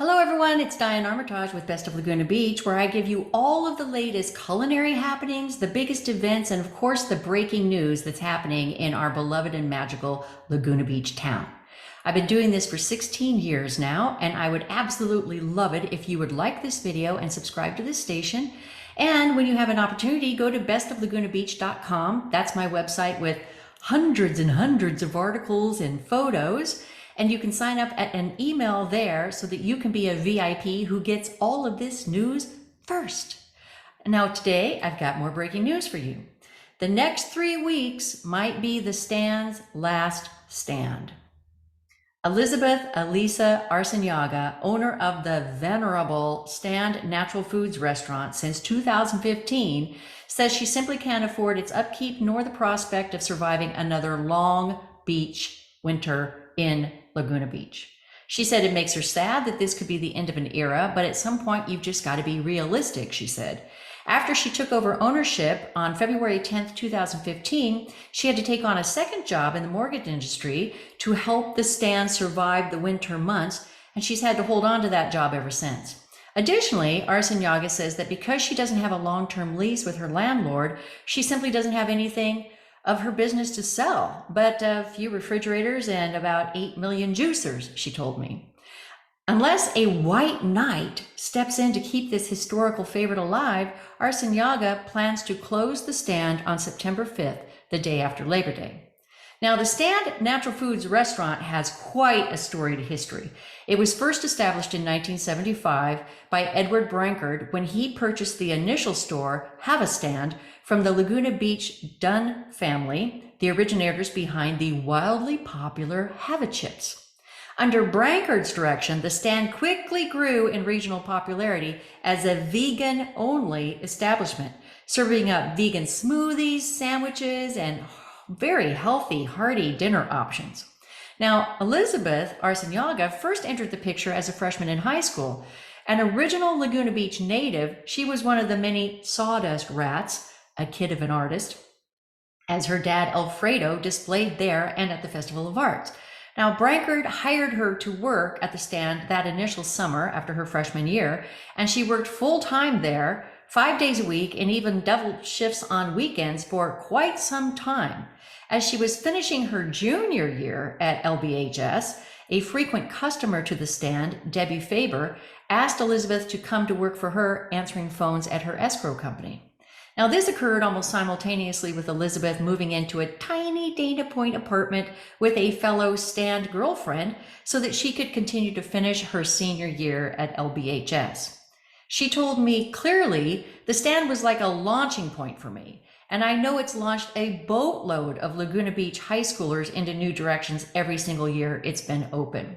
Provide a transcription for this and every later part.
Hello everyone, it's Diane Armitage with Best of Laguna Beach, where I give you all of the latest culinary happenings, the biggest events, and of course the breaking news that's happening in our beloved and magical Laguna Beach town. I've been doing this for 16 years now, and I would absolutely love it if you would like this video and subscribe to this station. And when you have an opportunity, go to bestoflagunabeach.com. That's my website with hundreds and hundreds of articles and photos. And you can sign up at an email there so that you can be a VIP who gets all of this news first. Now today, I've got more breaking news for you. The next 3 weeks might be the stand's last stand. Alizabeth Alisa Arciniaga, owner of the venerable Stand Natural Foods restaurant since 2015, says she simply can't afford its upkeep nor the prospect of surviving another long beach winter in Laguna Beach. She said it makes her sad that this could be the end of an era, but at some point you've just got to be realistic, she said. After she took over ownership on February 10th, 2015, she had to take on a second job in the mortgage industry to help the stand survive the winter months, and she's had to hold on to that job ever since. Additionally, Arciniaga says that because she doesn't have a long-term lease with her landlord, she simply doesn't have anything of her business to sell, but a few refrigerators and about 8 million juicers, she told me. Unless a white knight steps in to keep this historical favorite alive, Arciniaga plans to close the stand on September 5th, the day after Labor Day. Now, the Stand Natural Foods restaurant has quite a storied history. It was first established in 1975 by Edward Brancard when he purchased the initial store, Hav'A Stand, from the Laguna Beach Dunn family, the originators behind the wildly popular Hav'A Chips. Under Brancard's direction, the stand quickly grew in regional popularity as a vegan-only establishment, serving up vegan smoothies, sandwiches, and very healthy, hearty dinner options. Now, Alizabeth Arciniaga first entered the picture as a freshman in high school. An original Laguna Beach native, she was one of the many sawdust rats, a kid of an artist, as her dad Alfredo displayed there and at the Festival of Arts. Now, Brancard hired her to work at the stand that initial summer after her freshman year, and she worked full-time there, 5 days a week, and even double shifts on weekends for quite some time. As she was finishing her junior year at LBHS, a frequent customer to the stand, Debbie Faber, asked Elizabeth to come to work for her, answering phones at her escrow company. Now, this occurred almost simultaneously with Elizabeth moving into a tiny Dana Point apartment with a fellow stand girlfriend so that she could continue to finish her senior year at LBHS. She told me clearly the stand was like a launching point for me, and I know it's launched a boatload of Laguna Beach high schoolers into new directions every single year it's been open.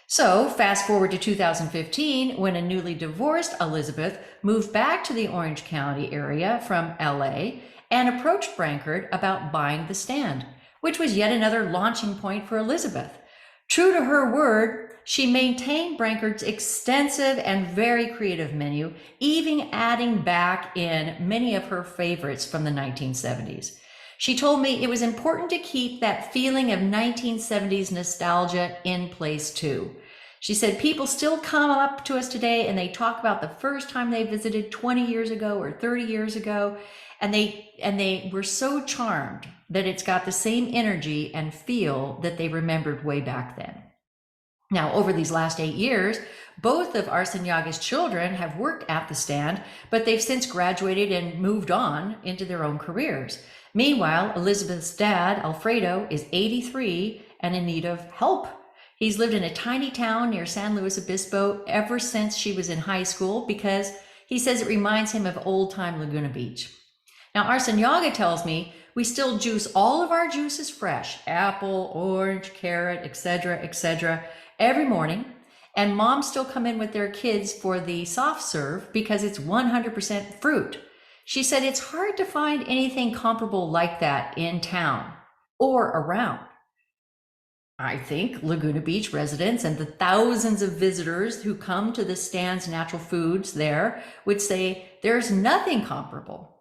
So fast forward to 2015, when a newly divorced Elizabeth moved back to the Orange County area from LA and approached Brancard about buying the stand, which was yet another launching point for Elizabeth. True to her word, she maintained Brancard's extensive and very creative menu, even adding back in many of her favorites from the 1970s. She told me it was important to keep that feeling of 1970s nostalgia in place too. She said people still come up to us today and they talk about the first time they visited 20 years ago or 30 years ago, and they were so charmed that it's got the same energy and feel that they remembered way back then. Now, over these last 8 years, both of Arciniaga's children have worked at the stand, but they've since graduated and moved on into their own careers. Meanwhile, Elizabeth's dad, Alfredo, is 83 and in need of help. He's lived in a tiny town near San Luis Obispo ever since she was in high school because he says it reminds him of old-time Laguna Beach. Now, Arciniaga tells me we still juice all of our juices fresh, apple, orange, carrot, etc., every morning, and moms still come in with their kids for the soft serve because it's 100% fruit. She said it's hard to find anything comparable like that in town or around. I think Laguna Beach residents and the thousands of visitors who come to the stand's natural foods there would say there's nothing comparable.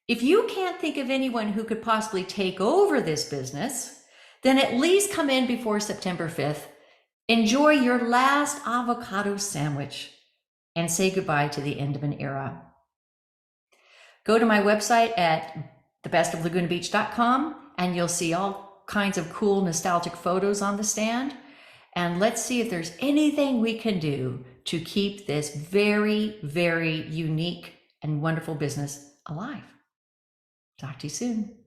If you can't think of anyone who could possibly take over this business, then at least come in before September 5th Enjoy your last avocado sandwich and say goodbye to the end of an era. Go to my website at thebestoflagunabeach.com and you'll see all kinds of cool nostalgic photos on the stand. And let's see if there's anything we can do to keep this very, very unique and wonderful business alive. Talk to you soon.